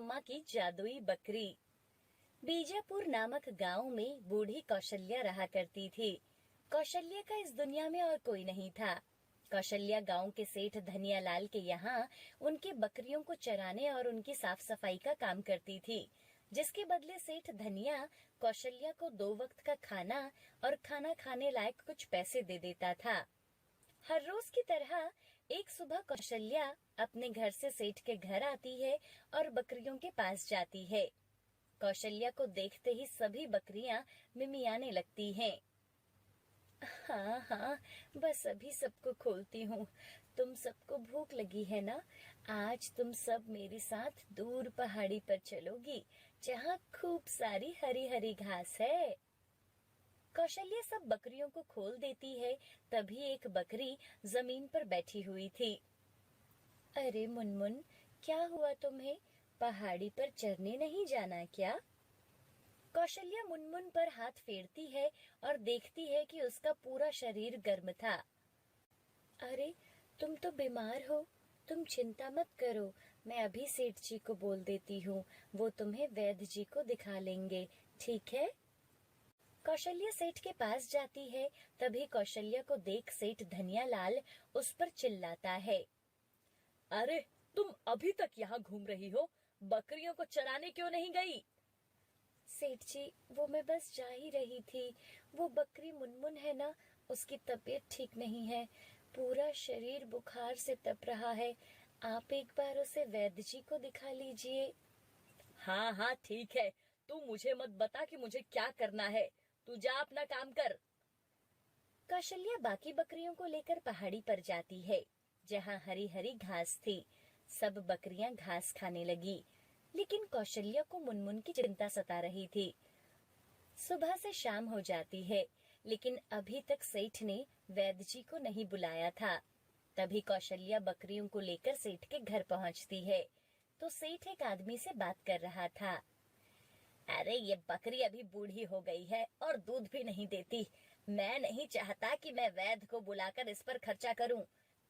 अम्मा की जादुई बकरी। बीजापुर नामक गांव में बूढ़ी कौशल्या रहा करती थी। कौशल्या का इस दुनिया में और कोई नहीं था। कौशल्या गांव के सेठ धनियालाल के यहाँ उनकी बकरियों को चराने और उनकी साफ सफाई का काम करती थी, जिसके बदले सेठ धनिया कौशल्या को 2 वक्त का खाना और खाना खाने लायक कुछ पैसे दे देता था। हर रोज की तरह एक सुबह कौशल्या अपने घर से सेठ के घर आती है और बकरियों के पास जाती है। कौशल्या को देखते ही सभी बकरियां मिमियाने लगती हैं। हाँ हाँ, बस अभी सबको खोलती हूँ। तुम सबको भूख लगी है ना? आज तुम सब मेरे साथ दूर पहाड़ी पर चलोगी, जहाँ खूब सारी हरी हरी घास है। कौशल्या सब बकरियों को खोल देती है। तभी एक बकरी जमीन पर बैठी हुई थी। अरे मुनमुन, क्या हुआ तुम्हें? पहाड़ी पर चरने नहीं जाना क्या? कौशल्या मुनमुन पर हाथ फेरती है और देखती है कि उसका पूरा शरीर गर्म था। अरे, तुम तो बीमार हो। तुम चिंता मत करो, मैं अभी सेठ जी को बोल देती हूँ, वो तुम्हें वैद्य जी को दिखा लेंगे, ठीक है? कौशल्या सेठ के पास जाती है। तभी कौशल्या को देख सेठ धनियालाल उस पर चिल्लाता है। अरे, तुम अभी तक यहाँ घूम रही हो, बकरियों को चराने क्यों नहीं गई? सेठ जी, वो मैं बस जा ही रही थी। वो बकरी मुनमुन है ना, उसकी तबीयत ठीक नहीं है, पूरा शरीर बुखार से तप रहा है। आप एक बार उसे वैद्य जी को दिखा लीजिए। हाँ हाँ ठीक है, तू मुझे मत बता कि मुझे क्या करना है। तू जा अपना काम कर। कौशल्या बाकी बकरियों को लेकर पहाड़ी पर जाती है, जहाँ हरी हरी घास थी। सब बकरियां घास खाने लगी, लेकिन कौशल्या को मुनमुन की चिंता सता रही थी। सुबह से शाम हो जाती है, लेकिन अभी तक सेठ ने वैद्य जी को नहीं बुलाया था। तभी कौशल्या बकरियों को लेकर सेठ के घर पहुंचती है, तो सेठ एक आदमी से बात कर रहा था। अरे, ये बकरी अभी बूढ़ी हो गई है और दूध भी नहीं देती। मैं नहीं चाहता कि मैं वैद्य को बुलाकर इस पर खर्चा करूं।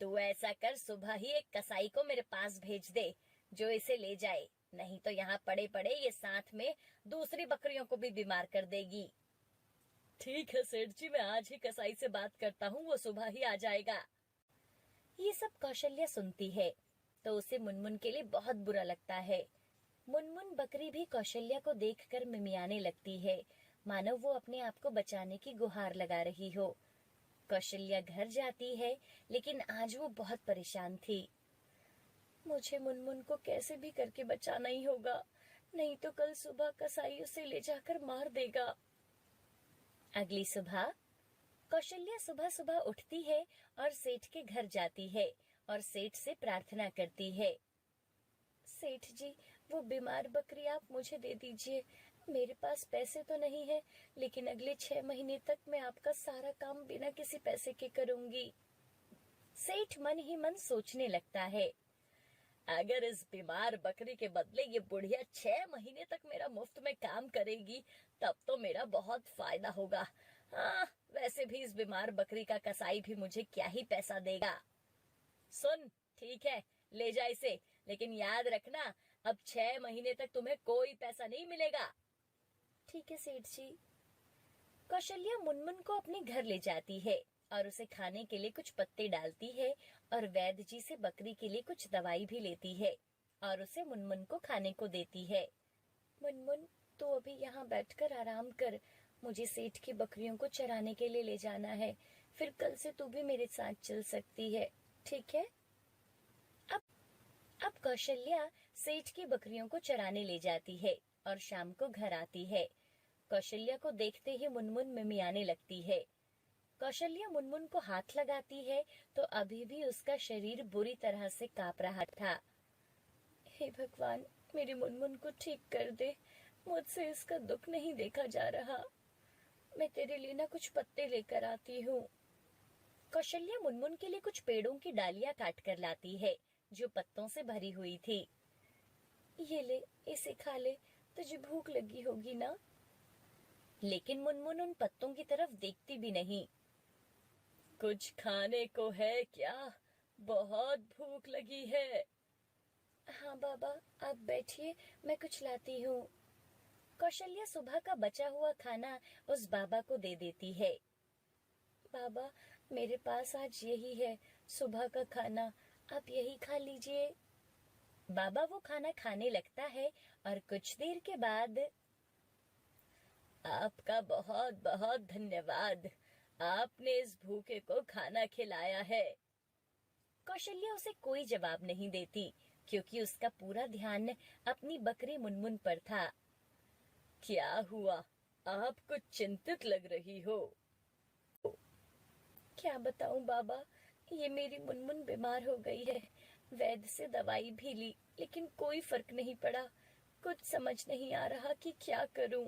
तू ऐसा कर, सुबह ही एक कसाई को मेरे पास भेज दे, जो इसे ले जाए, नहीं तो यहाँ पड़े पड़े ये साथ में दूसरी बकरियों को भी बीमार कर देगी। ठीक है सेठ जी, मैं आज ही कसाई से बात करता हूँ, वो सुबह ही आ जाएगा। ये सब कौशल्या सुनती है तो उसे मुनमुन के लिए बहुत बुरा लगता है। मुनमुन बकरी भी कौशल्या को देखकर मिमियाने लगती है, मानो वो अपने आप को बचाने की गुहार लगा रही हो। कौशल्या घर जाती है, लेकिन आज वो बहुत परेशान थी। मुझे मुनमुन को कैसे भी करके बचाना ही होगा, नहीं तो कल सुबह कसाई उसे ले जाकर मार देगा। अगली सुबह कौशल्या सुबह सुबह उठती है और सेठ के घर जाती है और सेठ से प्रार्थना करती है। सेठ जी, वो बीमार बकरी आप मुझे दे दीजिए। मेरे पास पैसे तो नहीं है, लेकिन अगले 6 महीने तक मैं आपका सारा काम बिना किसी पैसे के करूंगी। सेठ मन ही मन सोचने लगता है, अगर इस बीमार बकरी के बदले ये बुढ़िया 6 महीने तक मेरा मुफ्त में काम करेगी, तब तो मेरा बहुत फायदा होगा। हाँ, वैसे भी इस बीमार बकरी का कसाई भी मुझे क्या ही पैसा देगा। सुन, ठीक है, ले जा इसे, लेकिन याद रखना, अब 6 महीने तक तुम्हें कोई पैसा नहीं मिलेगा। ठीक है सेठ जी। कौशल्या मुनमुन को अपने घर ले जाती है और उसे खाने के लिए कुछ पत्ते डालती है और वैद्य जी से बकरी के लिए कुछ दवाई भी लेती है और उसे मुनमुन को खाने को देती है। मुनमुन, तू अभी यहाँ बैठकर आराम कर, मुझे सेठ की बकरियों को चराने के लिए ले जाना है, फिर कल से तू भी मेरे साथ चल सकती है, ठीक है? अब कौशल्या सेठ की बकरियों को चराने ले जाती है और शाम को घर आती है। कौशल्या को देखते ही मुनमुन मिमियाने लगती है। कौशल्या मुनमुन को हाथ लगाती है तो अभी भी उसका शरीर बुरी तरह से कांप रहा था। हे भगवान, मेरी मुनमुन को ठीक कर दे, मुझसे इसका दुख नहीं देखा जा रहा। मैं तेरे लिए ना कुछ पत्ते लेकर आती हूँ। कौशल्या मुनमुन के लिए कुछ पेड़ों की डालियां काट कर लाती है, जो पत्तों से भरी हुई थी। ये ले, इसे खा ले, तुझे भूख लगी होगी ना? लेकिन मुनमुन उन पत्तों की तरफ देखती भी नहीं। कुछ खाने को है क्या? बहुत भूख लगी है। हाँ बाबा, आप बैठिए, मैं कुछ लाती हूँ। कौशल्या सुबह का बचा हुआ खाना उस बाबा को दे देती है। बाबा, मेरे पास आज यही है, सुबह का खाना, आप यही खा लीजिए। बाबा वो खाना खाने लगता है और कुछ देर के बाद, आपका बहुत बहुत धन्यवाद, आपने इस भूखे को खाना खिलाया है। कौशल्या उसे कोई जवाब नहीं देती क्योंकि उसका पूरा ध्यान अपनी बकरी मुनमुन पर था। क्या हुआ, आप कुछ चिंतित लग रही हो? क्या बताऊं बाबा, ये मेरी मुनमुन बीमार हो गई है। वैद्य से दवाई भी ली लेकिन कोई फर्क नहीं पड़ा। कुछ समझ नहीं आ रहा कि क्या करूं।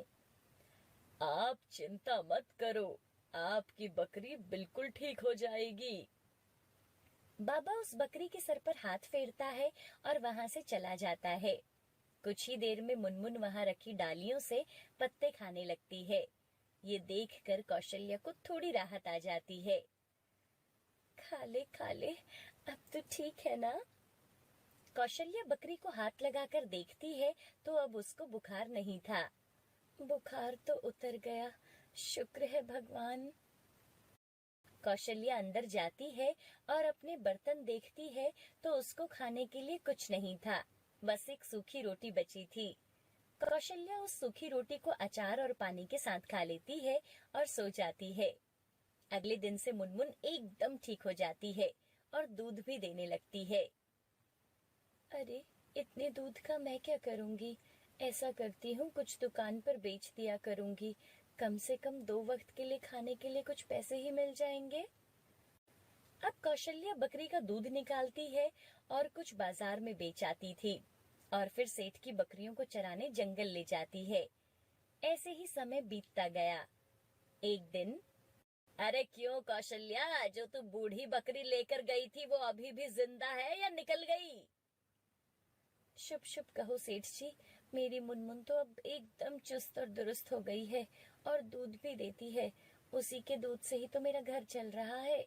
आप चिंता मत करो, आपकी बकरी बिल्कुल ठीक हो जाएगी। बाबा उस बकरी के सर पर हाथ फेरता है और वहां से चला जाता है। कुछ ही देर में मुनमुन वहां रखी डालियों से पत्ते खाने लगती है। ये देखकर कौशल्या को थोड़ी राहत आ जाती है। खा ले, अब तो ठीक है ना? कौशल्या बकरी को हाथ लगाकर देखती है तो अब उसको बुखार नहीं था। बुखार तो उतर गया, शुक्र है भगवान। कौशल्या अंदर जाती है और अपने बर्तन देखती है तो उसको खाने के लिए कुछ नहीं था, बस एक सूखी रोटी बची थी। कौशल्या उस सूखी रोटी को अचार और पानी के साथ खा लेती है और सो जाती है। अगले दिन से मुनमुन एकदम ठीक हो जाती है और दूध भी देने लगती है। अरे, इतने दूध का मैं क्या करूंगी? ऐसा करती हूँ, कुछ दुकान पर बेच दिया करूंगी, कम से कम 2 वक्त के लिए खाने के लिए कुछ पैसे ही मिल जाएंगे। अब कौशल्या बकरी का दूध निकालती है और कुछ बाजार में बेच आती थी और फिर सेठ की बकरियों को चराने जंगल ले जाती है। ऐसे ही समय बीतता गया। एक दिन, अरे क्यों कौशल्या, जो तू बूढ़ी बकरी लेकर गई थी वो अभी भी जिंदा है या निकल गई? शुभ शुभ कहो सेठ जी, मेरी मुनमुन तो अब एकदम चुस्त और दुरुस्त हो गई है और दूध भी देती है। उसी के दूध से ही तो मेरा घर चल रहा है।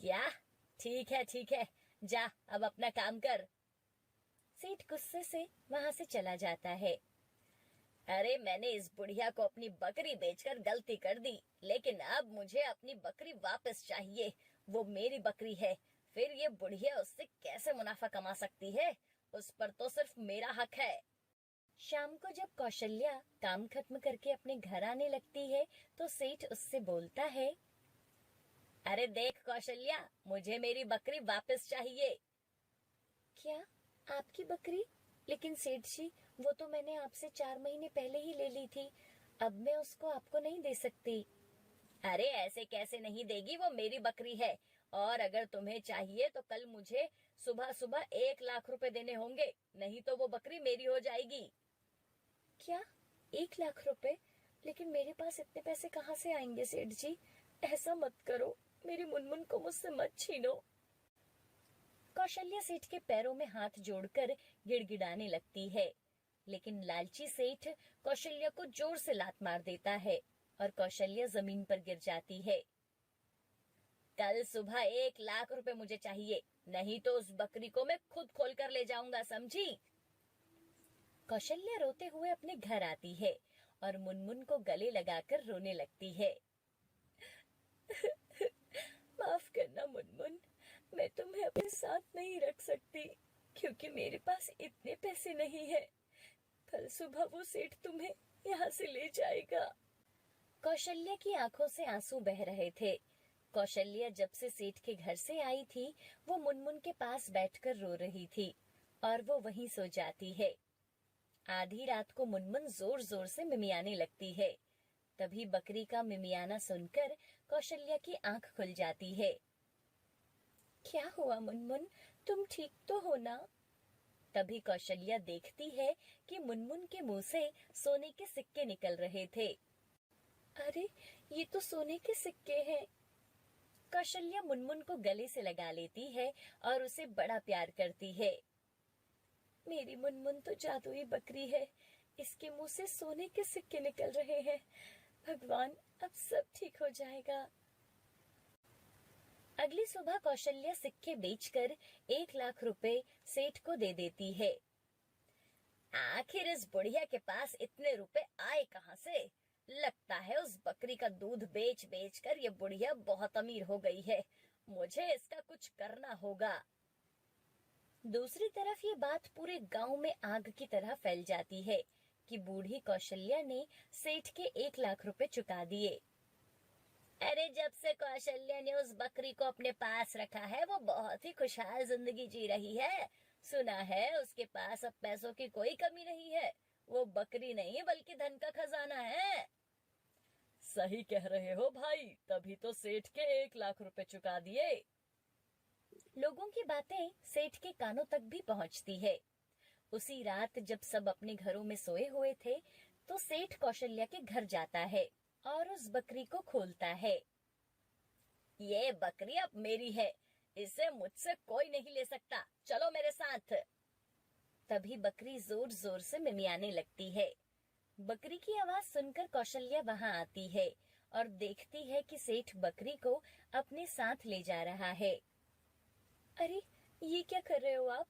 क्या? ठीक है, जा अब अपना काम कर। सेठ गुस्से से वहां से चला जाता है। अरे मैंने इस बुढ़िया को अपनी बकरी बेचकर गलती कर दी, लेकिन अब मुझे अपनी बकरी वापस चाहिए। वो मेरी बकरी है, फिर ये बुढ़िया उससे कैसे मुनाफा कमा सकती है? उस पर तो सिर्फ मेरा हक है। शाम को जब कौशल्या काम खत्म करके अपने घर आने लगती है तो सेठ उससे बोलता है, अरे देख कौशल्या, मुझे मेरी बकरी वापस चाहिए। क्या, आपकी बकरी? लेकिन सेठ जी, वो तो मैंने आपसे 4 महीने पहले ही ले ली थी, अब मैं उसको आपको नहीं दे सकती। अरे ऐसे कैसे नहीं देगी, वो मेरी बकरी है, और अगर तुम्हें चाहिए तो कल मुझे सुबह सुबह 1 लाख रुपए देने होंगे, नहीं तो वो बकरी मेरी हो जाएगी। क्या, 1 लाख रुपए? लेकिन मेरे पास इतने पैसे कहाँ से आएंगे सेठ जी? ऐसा मत करो, मेरी मुनमुन को मुझसे मत छीनो। कौशल्या सेठ के पैरों में हाथ जोड़कर गिड़गिड़ाने लगती है, लेकिन लालची सेठ कौशल्या को जोर से लात मार देता है और कौशल्या जमीन पर गिर जाती है। कल सुबह 1 लाख रुपए मुझे चाहिए, नहीं तो उस बकरी को मैं खुद खोल कर ले जाऊंगा, समझी? कौशल्या रोते हुए अपने घर आती है और मुनमुन को गले लगाकर रोने लगती है। माफ करना मुनमुन, मैं तुम्हें अपने साथ नहीं रख सकती क्योंकि मेरे पास इतने पैसे नहीं है। कल सुबह वो सेठ तुम्हें यहाँ से ले जाएगा। कौशल्या की आंखों से आंसू बह रहे थे। कौशल्या जब से सेठ के घर से आई थी वो मुनमुन के पास बैठकर रो रही थी और वो वहीं सो जाती है। आधी रात को मुनमुन जोर जोर से मिमियाने लगती है। तभी बकरी का मिमियाना सुनकर कौशल्या की आंख खुल जाती है। क्या हुआ मुनमुन, तुम ठीक तो हो ना? तभी कौशल्या देखती है कि मुनमुन के मुंह से सोने के सिक्के निकल रहे थे। अरे, ये तो सोने के सिक्के हैं। कौशल्या मुनमुन को गले से लगा लेती है और उसे बड़ा प्यार करती है। मेरी मुनमुन तो जादुई बकरी है, इसके मुंह से सोने के सिक्के निकल रहे हैं। भगवान, अब सब ठीक हो जाएगा। अगली सुबह कौशल्या सिक्के बेचकर 1 लाख रुपए सेठ को दे देती है। आखिर इस बुढ़िया के पास इतने रुपए आए कहाँ से? लगता है उस बकरी का दूध बेच बेच कर ये बुढ़िया बहुत अमीर हो गई है। मुझे इसका कुछ करना होगा। दूसरी तरफ ये बात पूरे गांव में आग की तरह फैल जाती है कि बूढ़ी कौशल्या ने सेठ के 1 लाख रुपए चुका दिए। अरे जब से कौशल्या ने उस बकरी को अपने पास रखा है वो बहुत ही खुशहाल जिंदगी जी रही है। सुना है उसके पास अब पैसों की कोई कमी नहीं है। वो बकरी नहीं बल्कि धन का खजाना है। सही कह रहे हो भाई, तभी तो सेठ के 1 लाख रुपए चुका दिए। लोगों की बातें सेठ के कानों तक भी पहुंचती है। उसी रात जब सब अपने घरों में सोए हुए थे तो सेठ कौशल्या के घर जाता है और उस बकरी को खोलता है। ये बकरी अब मेरी है, इसे मुझसे कोई नहीं ले सकता, चलो मेरे साथ। तभी बकरी जोर जोर से मिमियाने लगती है। बकरी की आवाज सुनकर कौशल्या वहां आती है और देखती है कि सेठ बकरी को अपने साथ ले जा रहा है। अरे ये क्या कर रहे हो आप?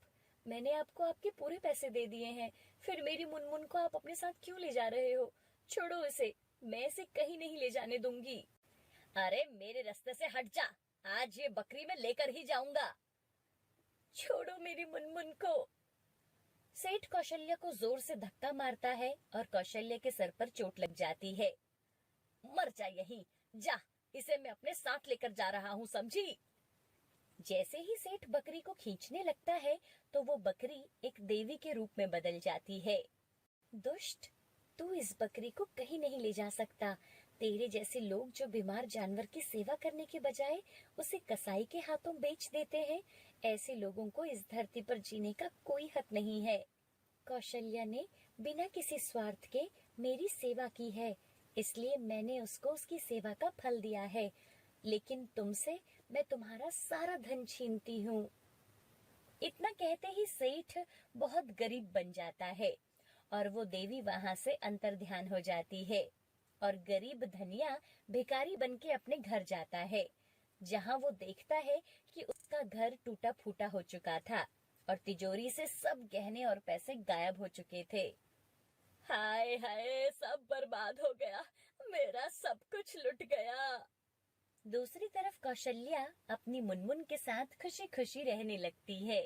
मैंने आपको आपके पूरे पैसे दे दिए हैं, फिर मेरी मुनमुन को आप अपने साथ क्यों ले जा रहे हो? छोड़ो इसे, मैं इसे कहीं नहीं ले जाने दूंगी। अरे मेरे रास्ते से हट जा, आज ये बकरी मैं लेकर ही जाऊंगा। छोड़ो मेरी मुनमुन को। सेठ कौशल्या को जोर से धक्का मारता है और कौशल्या के सर पर चोट लग जाती है। मर जा यहीं, जा, इसे मैं अपने साथ लेकर जा रहा हूँ, समझी? जैसे ही सेठ बकरी को खींचने लगता है तो वो बकरी एक देवी के रूप में बदल जाती है। दुष्ट, तू इस बकरी को कहीं नहीं ले जा सकता। तेरे जैसे लोग जो बीमार जानवर की सेवा करने के बजाय उसे कसाई के हाथों बेच देते हैं, ऐसे लोगों को इस धरती पर जीने का कोई हक नहीं है। कौशल्या ने बिना किसी स्वार्थ के मेरी सेवा की है, इसलिए मैंने उसको उसकी सेवा का फल दिया है, लेकिन तुमसे मैं तुम्हारा सारा धन छीनती हूँ। इतना कहते ही सेठ बहुत गरीब बन जाता है और वो देवी वहां से अंतर्ध्यान हो जाती है और गरीब धनिया भिखारी बनके अपने घर जाता है, जहां वो देखता है कि उसका घर टूटा फूटा हो चुका था और तिजोरी से सब गहने और पैसे गायब हो चुके थे। हाय हाय, सब बर्बाद हो गया, मेरा सब कुछ लुट गया। दूसरी तरफ कौशल्या अपनी मुनमुन के साथ खुशी खुशी रहने लगती है।